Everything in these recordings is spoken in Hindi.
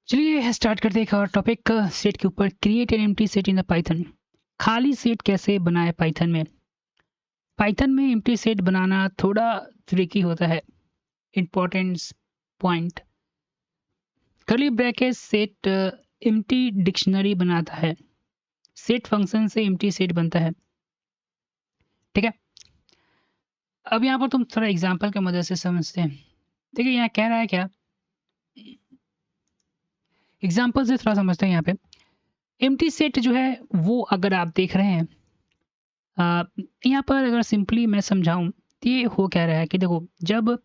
चलिए स्टार्ट करते हैं एक और टॉपिक सेट के ऊपर। Create an empty set in the Python. खाली सेट कैसे बनाए पाइथन में। पाइथन में एम्प्टी सेट बनाना थोड़ा ट्रिकी होता है। Important point, curly bracket set empty dictionary बनाता है। सेट फंक्शन से एम्प्टी सेट बनता है। ठीक है, अब यहाँ पर तुम थोड़ा एग्जांपल की मदद से समझते हैं। देखिए यहाँ कह रहा है क्या, एग्जांपल से थोड़ा समझते हैं। यहाँ पे एम्प्टी सेट जो है वो अगर आप देख रहे हैं, यहाँ पर अगर सिंपली मैं समझाऊं तो ये हो क्या रहा है कि देखो, जब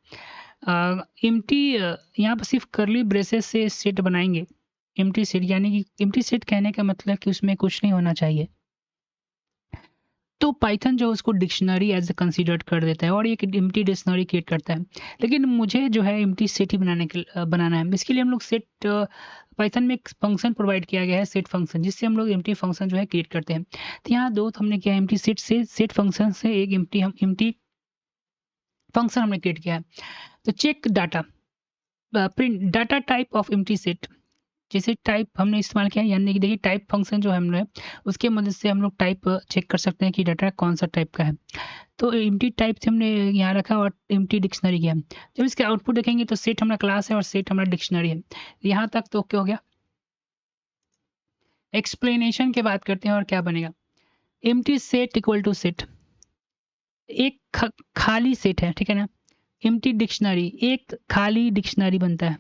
एम्प्टी यहाँ पर सिर्फ कर्ली ब्रेसेस से सेट बनाएंगे एम्प्टी सेट, यानी कि एम्प्टी सेट कहने का मतलब कि उसमें कुछ नहीं होना चाहिए, तो पाइथन जो उसको डिक्शनरी एज ए कंसीडर कर देता है और एक एम्प्टी डिक्शनरी क्रिएट करता है। लेकिन मुझे जो है एम्प्टी सेट ही बनाना है। इसके लिए हम लोग सेट पाइथन में एक फंक्शन प्रोवाइड किया गया है, सेट फंक्शन, जिससे हम लोग एम्प्टी फंक्शन जो है क्रिएट करते हैं। तो यहाँ दो हमने किया, एम्प्टी सेट से सेट फंक्शन से एक एम्प्टी फंक्शन हमने क्रिएट किया है। तो check data, print data type of empty set, जैसे टाइप हमने इस्तेमाल किया, यानी कि देखिए टाइप फंक्शन जो हमने उसके मदद से हम लोग टाइप चेक कर सकते हैं कि डाटा कौन सा टाइप का है। तो एम्प्टी टाइप से हमने यहाँ रखा और एम्प्टी डिक्शनरी किया। जब इसके आउटपुट देखेंगे तो सेट हमारा क्लास है और सेट हमारा डिक्शनरी है। यहाँ तक तो क्या हो गया। एक्सप्लेनेशन की बात करते हैं और क्या बनेगा। Empty set equal to set, एक खाली सेट है, ठीक है ना। एम्प्टी डिक्शनरी, एक खाली डिक्शनरी बनता है।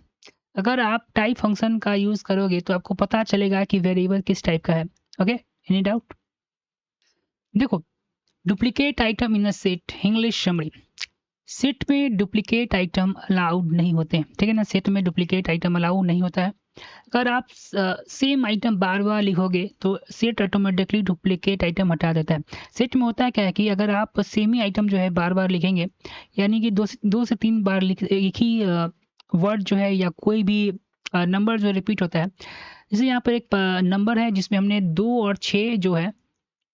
अगर आप टाइप फंक्शन का यूज करोगे तो आपको पता चलेगा कि वेरिएबल किस टाइप का है। Okay, any doubt. देखो, duplicate item in a set, English summary. Set में डुप्लीकेट आइटम अलाउड नहीं होते हैं, ठीक है ना। सेट में डुप्लीकेट आइटम अलाउ नहीं होता है। अगर आप सेम आइटम बार बार लिखोगे तो सेट ऑटोमेटिकली डुप्लीकेट आइटम हटा देता है। सेट में होता है क्या है कि अगर आप सेम ही आइटम जो है बार बार लिखेंगे, यानी कि दो से तीन बार एक ही वर्ड जो है या कोई भी नंबर जो रिपीट होता है। जैसे यहाँ पर एक नंबर है जिसमें हमने 2 और 6 जो है,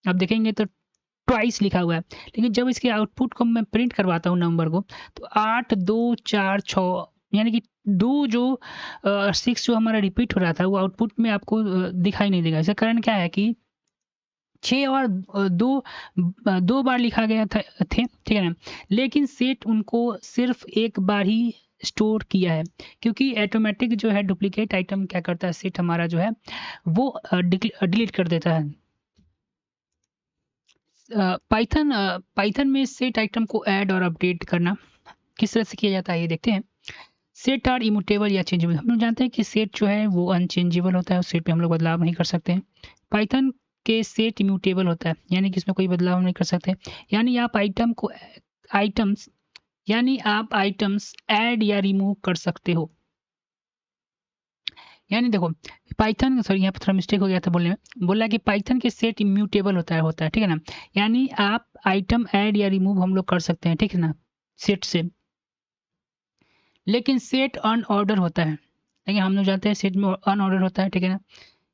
आप देखेंगे तो ट्वाइस लिखा हुआ है। लेकिन जब इसके आउटपुट को मैं प्रिंट करवाता हूँ नंबर को, तो 8 2 4 6, यानी कि दो जो 6 जो हमारा रिपीट हो रहा था वो आउटपुट में आपको दिखाई नहीं देगा। इसका कारण क्या है कि 6 और दो बार लिखा गया था थे, ठीक है ना। लेकिन सेट उनको सिर्फ एक बार ही स्टोर किया है, क्योंकि ऑटोमेटिक जो है डुप्लीकेट आइटम क्या करता है, सेट हमारा जो है वो डिलीट कर देता है। पाइथन में सेट आइटम को ऐड और अपडेट करना किस तरह से किया जाता है ये देखते हैं। सेट आर इमूटेबल या चेंजेबल। हम लोग जानते हैं कि सेट जो है वो अनचेंजेबल होता है, उस सेट पे हम लोग बदलाव नहीं कर सकते हैं। पाइथन के सेट इम्यूटेबल होता है, यानी कि इसमें कोई बदलाव नहीं कर सकते। यानी आप आइटम्स यानी आप आइटम्स ऐड या रिमूव कर सकते हो। यानी देखो, पाइथन, सॉरी यहाँ पर थोड़ा मिस्टेक हो गया था बोलने में, बोला कि पाइथन के सेट इम्यूटेबल होता है, ठीक है ना। यानी आप आइटम ऐड या रिमूव हम लोग कर सकते हैं, ठीक है ना, सेट से। लेकिन सेट अनऑर्डर होता है, लेकिन हम लोग जानते हैं सेट में अनऑर्डर होता है, ठीक है ना।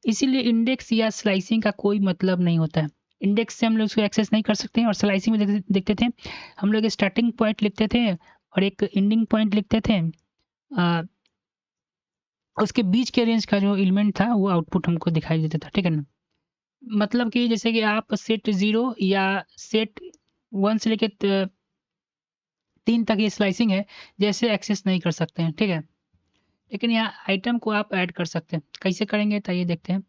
इसीलिए इंडेक्स या स्लाइसिंग का कोई मतलब नहीं होता है। इंडेक्स से हम लोग उसको एक्सेस नहीं कर सकते हैं, और स्लाइसिंग में देखते थे हम लोग स्टार्टिंग पॉइंट लिखते थे और एक एंडिंग पॉइंट लिखते थे। उसके बीच के रेंज का जो एलिमेंट था वो आउटपुट हमको दिखाई देता था, ठीक है ना। मतलब कि जैसे कि आप सेट 0 या सेट 1 से लेकर 3 तक ये स्लाइसिंग है, जैसे एक्सेस नहीं कर सकते हैं, ठीक है। लेकिन यहाँ आइटम को आप ऐड कर सकते हैं। कैसे करेंगे तो ये देखते हैं।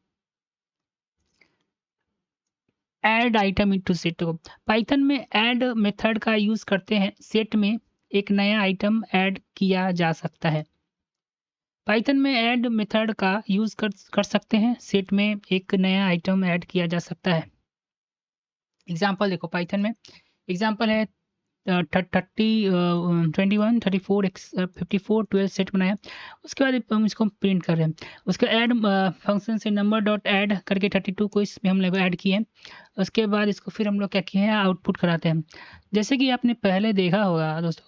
ऐड आइटम इनटू सेट को, पाइथन में ऐड मेथड का यूज करते हैं। सेट में एक नया आइटम ऐड किया जा सकता है। पाइथन में ऐड मेथड का यूज कर सकते हैं, सेट में एक नया आइटम ऐड किया जा सकता है। एग्जाम्पल देखो, पाइथन में एग्जाम्पल है 54 12 सेट बनाया। उसके बाद हम इसको प्रिंट कर रहे हैं। उसके ऐड फंक्शन से नंबर डॉट ऐड करके 32 को इसमें हम लोग ऐड किए। उसके बाद इसको फिर हम लोग क्या किए हैं, आउटपुट कराते हैं। जैसे कि आपने पहले देखा होगा दोस्तों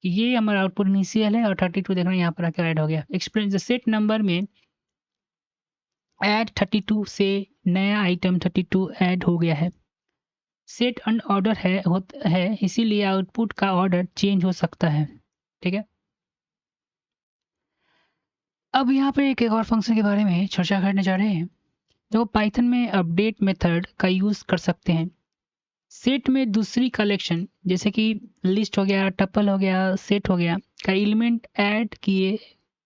कि ये हमारा आउटपुट इनिशियल है और 32 देखना यहाँ पर आकर ऐड हो गया। एक्सप्लेन सेट नंबर में ऐड 32 से नया आइटम 32 ऐड हो गया है। सेट अनऑर्डर है, इसीलिए आउटपुट का ऑर्डर चेंज हो सकता है, ठीक है। अब यहाँ पे एक और फंक्शन के बारे में चर्चा करने जा रहे हैं जो पाइथन में अपडेट मेथड का यूज़ कर सकते हैं। सेट में दूसरी कलेक्शन जैसे कि लिस्ट हो गया, टपल हो गया, सेट हो गया का एलिमेंट ऐड किए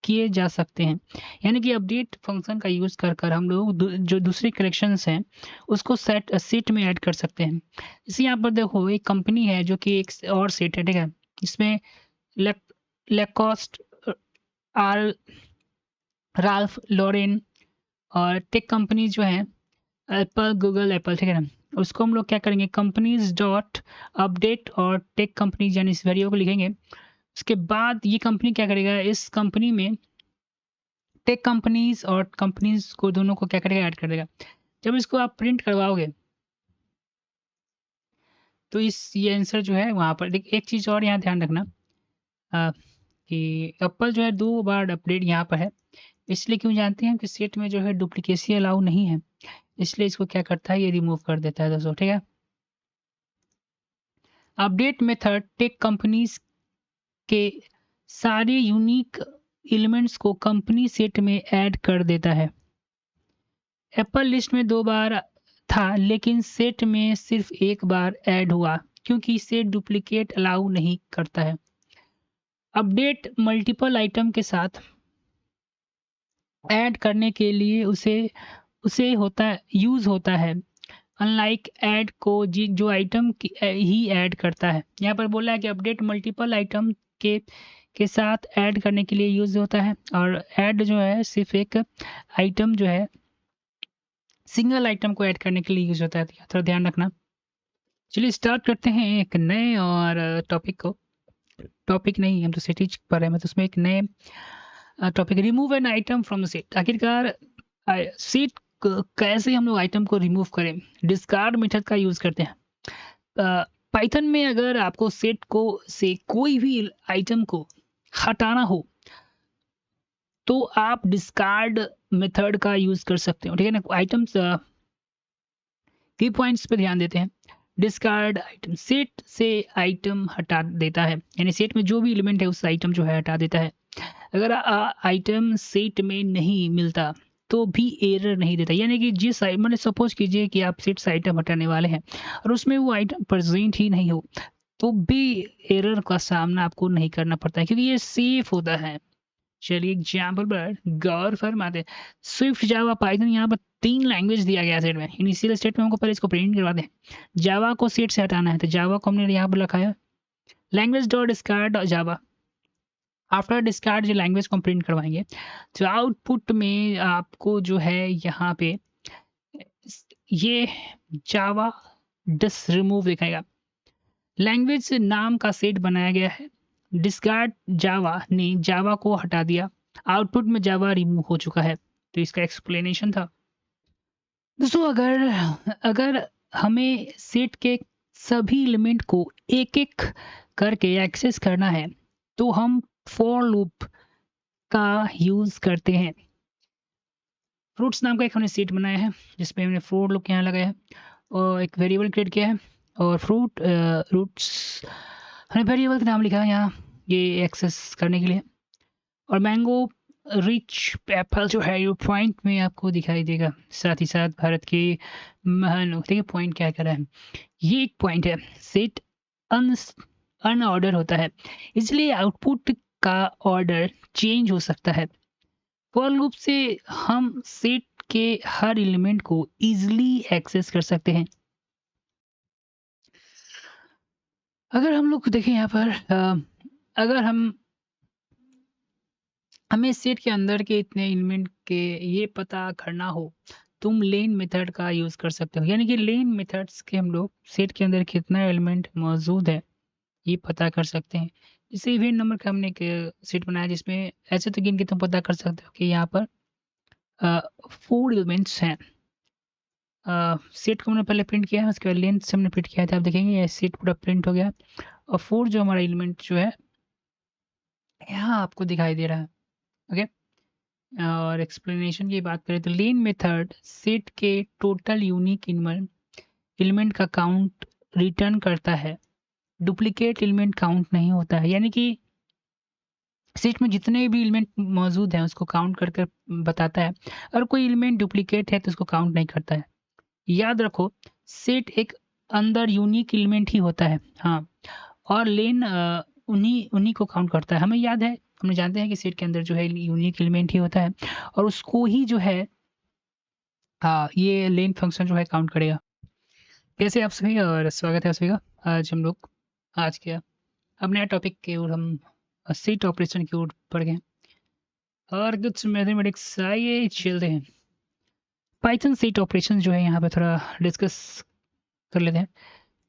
किए जा सकते हैं। यानी कि अपडेट फंक्शन का यूज़ कर कर हम लोग जो दूसरी कलेक्शंस हैं उसको सेट में ऐड कर सकते हैं। जैसे यहाँ पर देखो एक कंपनी है जो कि एक और सेट है, ठीक है। इसमें लेकॉस्ट, आर राल्फ लॉरेन और टेक कंपनी जो है एप्पल, गूगल, एप्पल, ठीक है ना। उसको हम लोग क्या करेंगे, कंपनीज डॉट अपडेट और टेक कंपनीज यानी इस वेरिएबल को लिखेंगे। उसके बाद ये कंपनी क्या करेगा, इस कंपनी में टेक कंपनीज और कंपनीज को दोनों को क्या करेगा, ऐड कर देगा। जब इसको आप प्रिंट करवाओगे तो ये आंसर जो है वहाँ पर एक चीज़ और यहाँ ध्यान रखना कि एप्पल जो है 2 बार अपडेट यहाँ पर है। इसलिए क्यों जानते हैं कि सेट में जो है डुप्लीकेसी अलाउ नहीं है, इसलिए इसको क्या करता है, ये रिमूव कर देता है दोस्तों, ठीक है। अपडेट मेथड टेक कंपनीज के सारे यूनिक एलिमेंट्स को कंपनी सेट में ऐड कर देता है। एप्पल लिस्ट में 2 बार था लेकिन सेट में सिर्फ 1 बार ऐड हुआ क्योंकि सेट डुप्लीकेट अलाउ नहीं करता है। अपडेट मल्टीपल आइटम के साथ ऐड करने के लिए उसे उसे यूज होता है। अनलाइक ऐड को जो आइटम ही ऐड करता है। यहाँ पर बोला है कि अपडेट मल्टीपल आइटम के साथ ऐड करने के लिए यूज होता है और ऐड जो है सिर्फ एक आइटम जो है सिंगल आइटम को ऐड करने के लिए यूज होता है। थोड़ा ध्यान रखना। चलिए स्टार्ट करते हैं एक नए और टॉपिक को। टॉपिक नहीं, हम तो सेट पर है, मैं तो उसमें एक नए topic, remove an item from the set. आखिरकार सेट कैसे हम लोग आइटम को रिमूव करें, डिस्कार्ड मेथड का यूज करते हैं। पाइथन में अगर आपको सेट को से कोई भी आइटम को हटाना हो तो आप डिस्कार्ड मेथड का यूज कर सकते हो, ठीक है ना। आइटम्स की पॉइंट्स पे ध्यान देते हैं। डिस्कार्ड आइटम सेट से आइटम हटा देता है, यानी सेट में जो भी एलिमेंट है उस आइटम जो है हटा देता है। अगर आइटम सेट में नहीं मिलता तो भी एरर नहीं देता, यानी कि जिस मैंने सपोज कीजिए कि आप सेट से आइटम हटाने वाले हैं और उसमें वो आइटम प्रेजेंट ही नहीं हो तो भी एरर का सामना आपको नहीं करना पड़ता है क्योंकि ये सेफ होता है। चलिए एग्जाम्पल पर गौर फरमाते हैं। स्विफ्ट, जावा, पाइथन, यहाँ पर 3 लैंग्वेज दिया गया सेट में। इनिशियल स्टेट में हमको पहले इसको प्रिंट करवा दें। जावा को सेट से हटाना है तो जावा को हमने यहाँ पर रखा है लैंग्वेज डॉट डिस्कार्ड जावा। आफ्टर डिस्कार्ड जो लैंग्वेज को हम प्रिंट करवाएंगे तो आउटपुट में आपको जो है यहाँ पे ये जावा डिस रिमूव दिखाएगा। लैंग्वेज नाम का सेट बनाया गया है, डिस्कार्ड जावा ने जावा को हटा दिया, आउटपुट में जावा रिमूव हो चुका है। तो इसका एक्सप्लेनेशन था दोस्तों। अगर अगर हमें सेट के सभी एलिमेंट को एक एक करके एक्सेस करना है तो हम फॉर लूप का यूज करते हैं। फ्रूट्स नाम का एक हमने सेट बनाया है जिसमें हमने फॉर लूप यहाँ लगाया है और एक वेरिएबल क्रिएट किया है और रूट्स हमने वेरिएबल का नाम लिखा है यहाँ ये एक्सेस करने के लिए। और मैंगो रिच एप्पल जो है ये पॉइंट में आपको दिखाई देगा, साथ ही साथ भारत के महान, देखिए पॉइंट क्या कर रहा है, ये एक पॉइंट है। सेट अनऑर्डर होता है इसलिए आउटपुट का ऑर्डर चेंज हो सकता है। फॉर लूप से हम सेट के हर एलिमेंट को इजीली एक्सेस कर सकते हैं। अगर हम लोग देखें यहाँ पर अगर हमें सेट के अंदर के इतने एलिमेंट के ये पता करना हो तुम लेन मेथड का यूज कर सकते हो, यानी कि लेन मेथड्स के हम लोग सेट के अंदर कितना एलिमेंट मौजूद है ये पता कर सकते हैं। जैसे इवेंट नंबर का हमने एक सेट बनाया जिसमें ऐसे तो गिन के तुम पता कर सकते हो कि यहाँ पर 4 एलिमेंट्स हैं। सेट को हमने पहले प्रिंट किया है, उसके बाद लेंथ से हमने प्रिंट किया था। आप देखेंगे ये सेट पूरा प्रिंट हो गया और 4 जो हमारा एलिमेंट जो है यहाँ आपको दिखाई दे रहा है। ओके, और एक्सप्लेनेशन की बात करें तो लेन मेथड सेट के टोटल यूनिक एलिमेंट का काउंट रिटर्न करता है, डुप्लीकेट एलिमेंट काउंट नहीं होता है। यानी कि सेट में जितने भी एलिमेंट मौजूद हैं उसको काउंट कर कर बताता है, और कोई एलिमेंट डुप्लीकेट है तो उसको काउंट नहीं करता है। याद रखो, सेट एक अंदर यूनिक एलिमेंट ही होता है, हाँ, और लेन उन्हीं उन्हीं को काउंट करता है। हमें याद है, हम जानते हैं कि सेट के अंदर जो है यूनिक एलिमेंट ही होता है, और उसको ही जो है हाँ ये लेन फंक्शन जो है काउंट करेगा। कैसे आप सभी, और स्वागत है आप सभी का। आज हम लोग आज के अब नया टॉपिक की ओर हम सेट ऑपरेशन की ओर बढ़ गए और कुछ मैथमेटिक्स आइए चलते हैं। पाइथन सेट ऑपरेशन जो है यहाँ पे थोड़ा डिस्कस कर लेते हैं।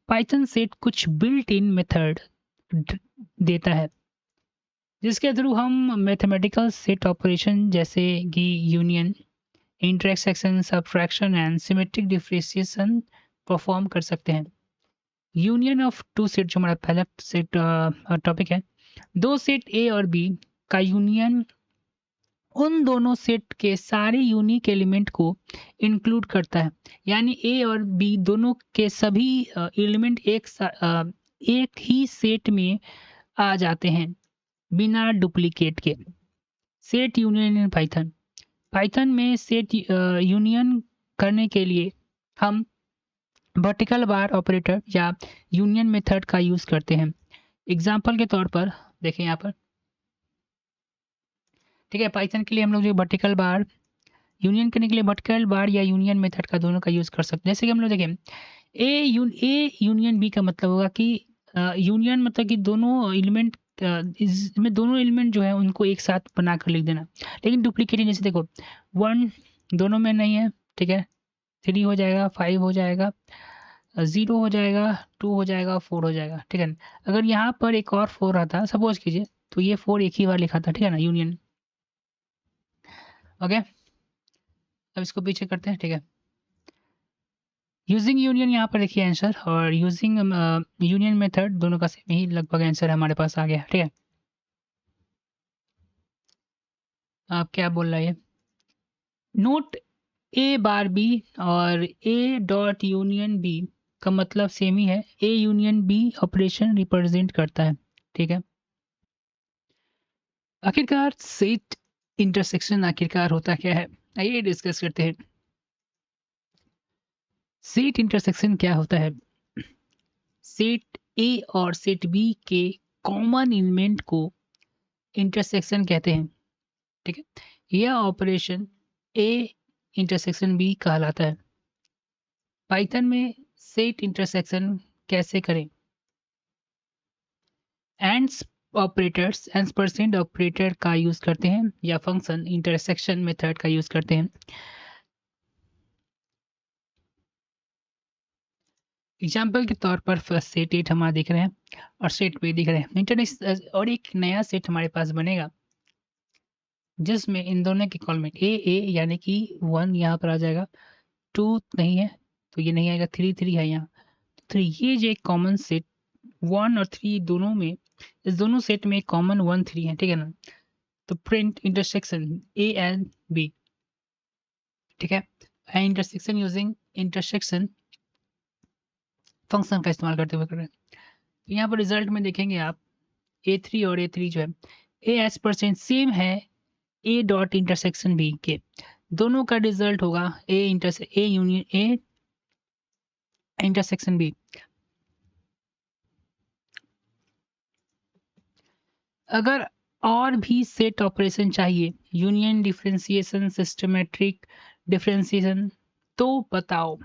पाइथन सेट कुछ बिल्ट इन मेथड देता है जिसके थ्रू हम मैथमेटिकल सेट ऑपरेशन जैसे कि union, intersection, subtraction and symmetric differentiation perform कर सकते हैं। यूनियन ऑफ टू सेट जो हमारा पहला सेट टॉपिक है, दो सेट ए और बी का यूनियन उन दोनों सेट के सारे यूनिक एलिमेंट को इंक्लूड करता है। यानी ए और बी दोनों के सभी एलिमेंट एक ही सेट में आ जाते हैं बिना डुप्लीकेट के। Set union in Python, Python में सेट यूनियन करने के लिए हम वर्टिकल बार ऑपरेटर या यूनियन मेथड का यूज करते हैं। एग्जाम्पल के तौर पर देखें यहाँ पर, ठीक है, पाइथन के लिए हम लोग जो वर्टिकल बार यूनियन करने के लिए वर्टिकल बार या यूनियन मेथड का दोनों का यूज कर सकते हैं। जैसे कि हम लोग देखें ए यूनियन बी का मतलब होगा कि यूनियन मतलब कि दोनों एलिमेंट इसमें दोनों एलिमेंट जो है उनको एक साथ बना कर लिख देना। लेकिन डुप्लीकेटिंग जैसे देखो 1 दोनों में नहीं है, ठीक है, 3 हो जाएगा, 5 हो जाएगा, 0 हो जाएगा, 2 हो जाएगा, 4 हो जाएगा, ठीक है ना। अगर यहाँ पर एक और 4 आता सपोज कीजिए तो ये 4 एक ही बार लिखा था, ठीक है ना, यूनियन। ओके, अब इसको पीछे करते हैं, ठीक है। यूजिंग यूनियन यहाँ पर देखिए आंसर, और यूजिंग यूनियन मेथड दोनों का सेम ही लगभग आंसर हमारे पास आ गया, ठीक है। आप क्या बोल रहा है, नोट ए बार बी और ए डॉट यूनियन बी का मतलब सेम ही है। A union B operation represent करता है, ठीक है। आखिरकार सेट इंटरसेक्शन आखिरकार होता क्या है, आइए डिस्कस करते हैं। सेट इंटरसेक्शन क्या होता है? सेट ए और सेट बी के कॉमन एलिमेंट को इंटरसेक्शन कहते हैं, ठीक है। यह ऑपरेशन ए इंटरसेक्शन बी कहलाता है। पाइथन में सेट इंटरसेक्शन कैसे करें? एंड्स ऑपरेटर्स एंड ऑपरेटर का यूज करते हैं या फंक्शन इंटरसेक्शन मेथड का यूज करते हैं। एग्जाम्पल के तौर पर फर्स्ट सेट 8 हमारा दिख रहे हैं और सेट बी दिख रहे हैं। इंटरनेट और एक नया सेट हमारे पास बनेगा जिसमें इन दोनों के कॉलम ए यानी कि 1 यहाँ पर आ जाएगा, 2 नहीं है तो ये नहीं आएगा, 3 है यहाँ, 3 ये जो एक कॉमन सेट 1 और 3 दोनों में, इस दोनों सेट में कॉमन 1 3 है, ठीक है ना। तो print intersection A and B, ठीक है, इंटरसेक्शन यूजिंग इंटरसेक्शन फंक्शन का इस्तेमाल करते हुए कर रहे हैं। यहाँ पर रिजल्ट में देखेंगे आप A3 और A3 जो है ए एस परसेंट सेम है ए डॉट इंटरसेक्शन बी के, दोनों का रिजल्ट होगा A union A intersection B. अगर और भी सेट ऑपरेशन चाहिए, यूनियन, डिफरेंशिएशन, सिस्टमेट्रिक डिफरेंशिएशन, तो बताओ।